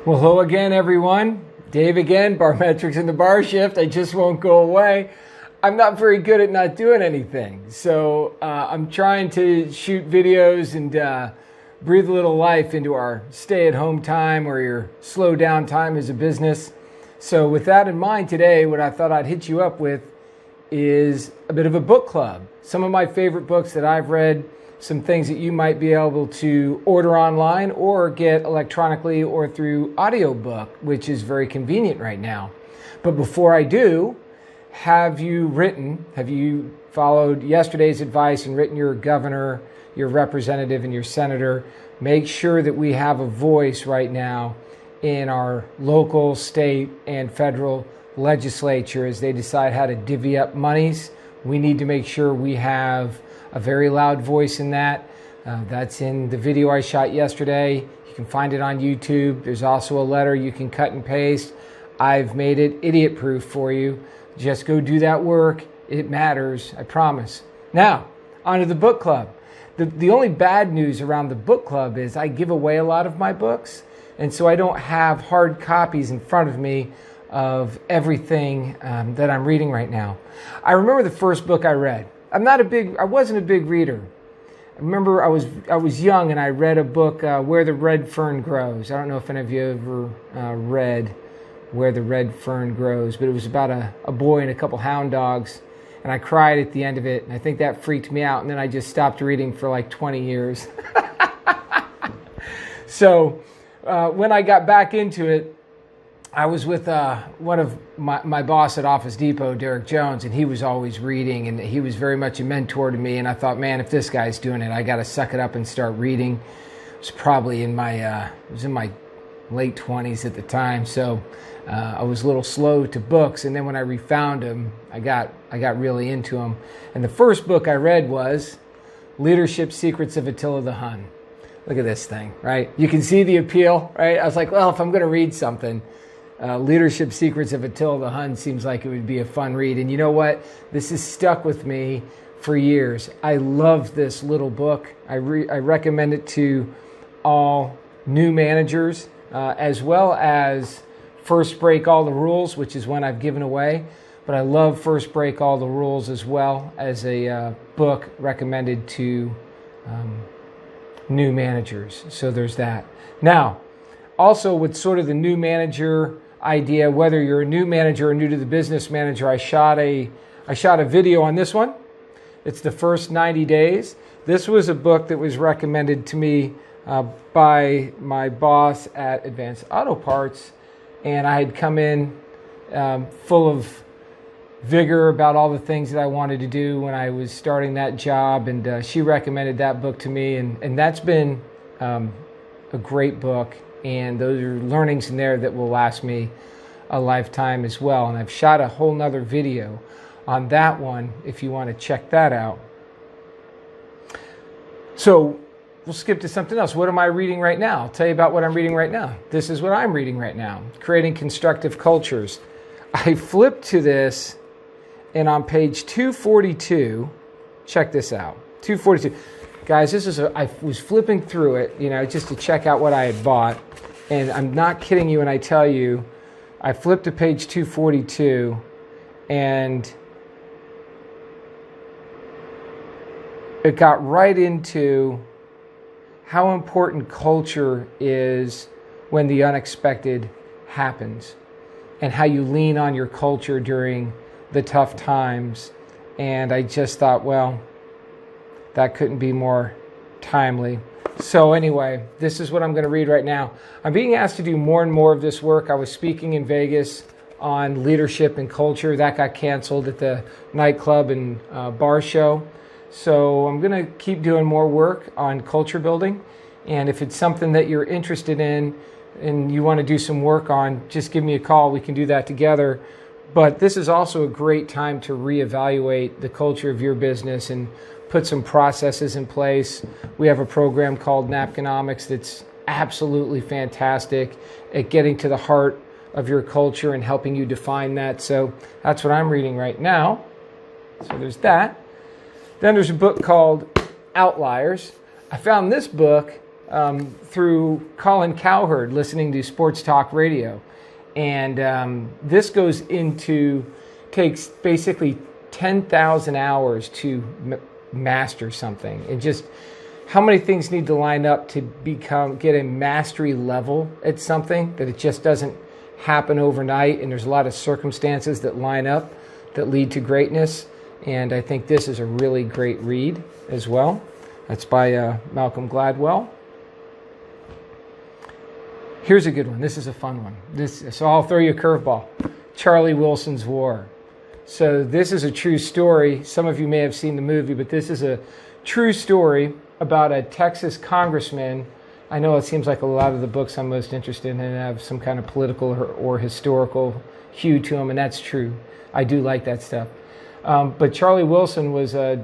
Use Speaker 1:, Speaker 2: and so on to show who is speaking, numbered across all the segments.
Speaker 1: Well, hello again, everyone. Dave again, Barmetrics in the Bar Shift. I just won't go away. I'm not very good at not doing anything. So I'm trying to shoot videos and breathe a little life into our stay-at-home time or your slow down time as a business. So with that in mind today, what I thought I'd hit you up with is a bit of a book club. Some of my favorite books that I've read, some things that you might be able to order online or get electronically or through audiobook, which is very convenient right now. But before I do, have you followed yesterday's advice and written your governor, your representative, and your senator? Make sure that we have a voice right now in our local, state, and federal legislature as they decide how to divvy up monies. We need to make sure we have a very loud voice in that. That's in the video I shot yesterday. You can find it on YouTube. There's also a letter you can cut and paste. I've made it idiot-proof for you. Just go do that work. It matters, I promise. Now, on to the book club. The only bad news around the book club is I give away a lot of my books, and so I don't have hard copies in front of me of everything that I'm reading right now. I remember the first book I read. I wasn't a big reader. I remember I was young and I read a book, Where the Red Fern Grows. I don't know if any of you ever read Where the Red Fern Grows, but it was about a boy and a couple hound dogs, and I cried at the end of it, and I think that freaked me out, and then I just stopped reading for like 20 years. So when I got back into it, I was with one of my boss at Office Depot, Derek Jones, and he was always reading, and he was very much a mentor to me. And I thought, man, if this guy's doing it, I got to suck it up and start reading. It was probably in my late 20s at the time, so I was a little slow to books. And then when I refound them, I got really into them. And the first book I read was Leadership Secrets of Attila the Hun. Look at this thing, right? You can see the appeal, right? I was like, well, if I'm going to read something, Leadership Secrets of Attila the Hun seems like it would be a fun read. And you know what? This has stuck with me for years. I love this little book. I recommend it to all new managers, as well as First Break All the Rules, which is one I've given away. But I love First Break All the Rules as well as a book recommended to new managers. So there's that. Now, also with sort of the new manager idea, whether you're a new manager or new to the business manager, I shot a video on this one. It's the first 90 days. This was a book that was recommended to me by my boss at Advanced Auto Parts, and I had come in full of vigor about all the things that I wanted to do when I was starting that job, and she recommended that book to me, and that's been a great book. And those are learnings in there that will last me a lifetime as well. And I've shot a whole nother video on that one if you want to check that out. So we'll skip to something else. What am I reading right now? I'll tell you about what I'm reading right now. This is what I'm reading right now, Creating Constructive Cultures. I flipped to this, and on page 242, check this out, 242. Guys, I was flipping through it, just to check out what I had bought. And I'm not kidding you when I tell you, I flipped to page 242, and it got right into how important culture is when the unexpected happens, and how you lean on your culture during the tough times. And I just thought, well, that couldn't be more timely. So anyway, this is what I'm going to read right now. I'm being asked to do more and more of this work. I was speaking in Vegas on leadership and culture. That got canceled at the nightclub and bar show. So I'm going to keep doing more work on culture building. And if it's something that you're interested in and you want to do some work on, just give me a call. We can do that together. But this is also a great time to reevaluate the culture of your business and put some processes in place. We have a program called Napkinomics that's absolutely fantastic at getting to the heart of your culture and helping you define that. So that's what I'm reading right now. So there's that. Then there's a book called Outliers. I found this book through Colin Cowherd, listening to sports talk radio. And this takes basically 10,000 hours to master something. And just how many things need to line up to get a mastery level at something, that it just doesn't happen overnight. And there's a lot of circumstances that line up that lead to greatness. And I think this is a really great read as well. That's by Malcolm Gladwell. Here's a good one. This is a fun one. So I'll throw you a curveball. Charlie Wilson's War. So this is a true story. Some of you may have seen the movie, but this is a true story about a Texas congressman. I know it seems like a lot of the books I'm most interested in have some kind of political or historical hue to them, and that's true. I do like that stuff. But Charlie Wilson was the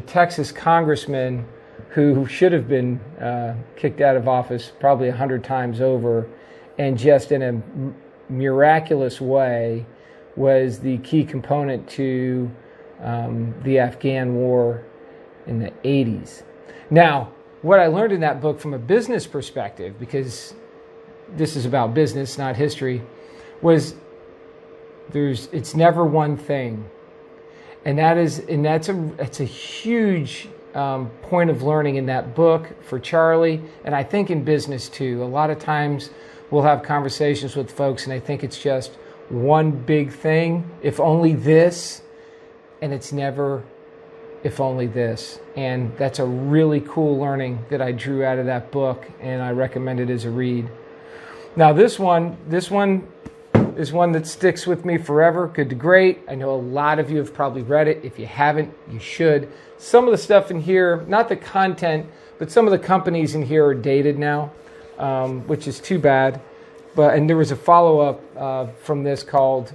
Speaker 1: Texas congressman who should have been kicked out of office probably 100 times over, and just in a miraculous way was the key component to the Afghan war in the 80s. Now, what I learned in that book from a business perspective, because this is about business, not history, was it's never one thing. And it's a huge point of learning in that book for Charlie, and I think in business too. A lot of times we'll have conversations with folks and I think it's just one big thing, if only this, and it's never if only this. And that's a really cool learning that I drew out of that book, and I recommend it as a read. Now this one is one that sticks with me forever. Good to Great. I know a lot of you have probably read it. If you haven't, you should. Some of the stuff in here, not the content, but some of the companies in here are dated now, which is too bad. And there was a follow-up from this called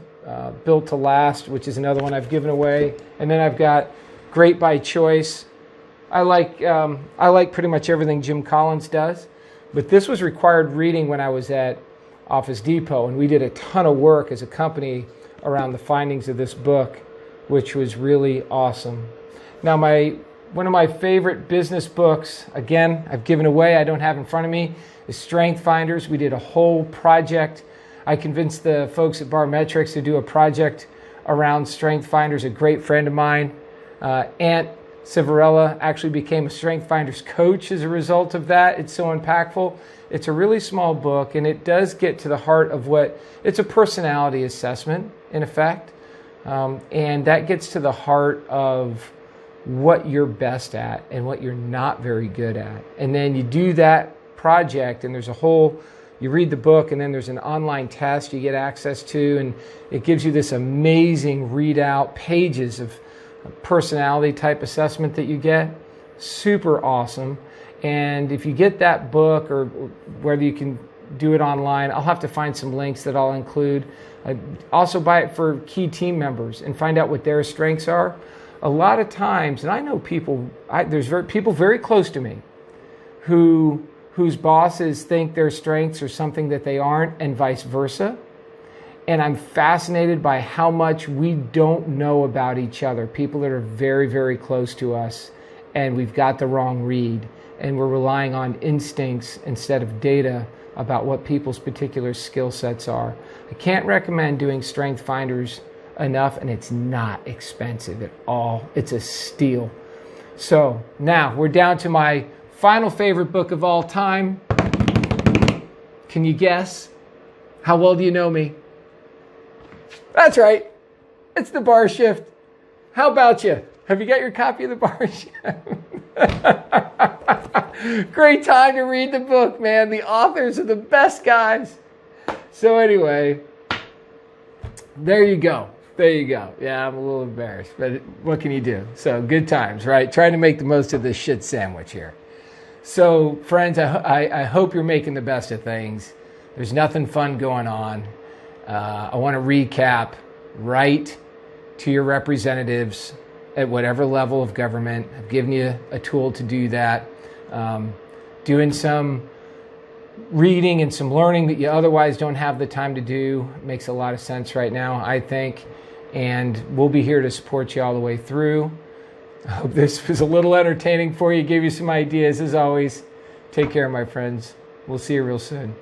Speaker 1: Built to Last, which is another one I've given away. And then I've got Great by Choice. I like pretty much everything Jim Collins does, but this was required reading when I was at Office Depot, and we did a ton of work as a company around the findings of this book, which was really awesome. Now, one of my favorite business books, again, I've given away, I don't have in front of me, is Strength Finders. We did a whole project. I convinced the folks at Barmetrics to do a project around Strength Finders. A great friend of mine, Aunt Civarella, actually became a Strength Finders coach as a result of that. It's so impactful. It's a really small book, and it does get to the heart of it's a personality assessment, in effect. And that gets to the heart of what you're best at and what you're not very good at. And then you do that project, and you read the book, and then there's an online test you get access to, and it gives you this amazing readout, pages of personality type assessment that you get. Super awesome. And if you get that book, or whether you can do it online, I'll have to find some links that I'll include. Also buy it for key team members and find out what their strengths are. A lot of times, and I know people, there's people very close to me whose bosses think their strengths are something that they aren't, and vice versa. And I'm fascinated by how much we don't know about each other, people that are very, very close to us, and we've got the wrong read, and we're relying on instincts instead of data about what people's particular skill sets are. I can't recommend doing Strength Finders enough, and it's not expensive at all. It's a steal. So now we're down to my final favorite book of all time. Can you guess? How well do you know me? That's right. It's The Bar Shift. How about you? Have you got your copy of The Bar Shift? Great time to read the book, man. The authors are the best guys. So anyway, there you go. There you go. Yeah, I'm a little embarrassed, but what can you do? So good times, right? Trying to make the most of this shit sandwich here. So friends, I hope you're making the best of things. There's nothing fun going on. I want to recap: write to your representatives at whatever level of government. I've given you a tool to do that. Doing some reading and some learning that you otherwise don't have the time to do makes a lot of sense right now, I think. And we'll be here to support you all the way through. I hope this was a little entertaining for you, gave you some ideas. As always, Take care, my friends. We'll see you real soon.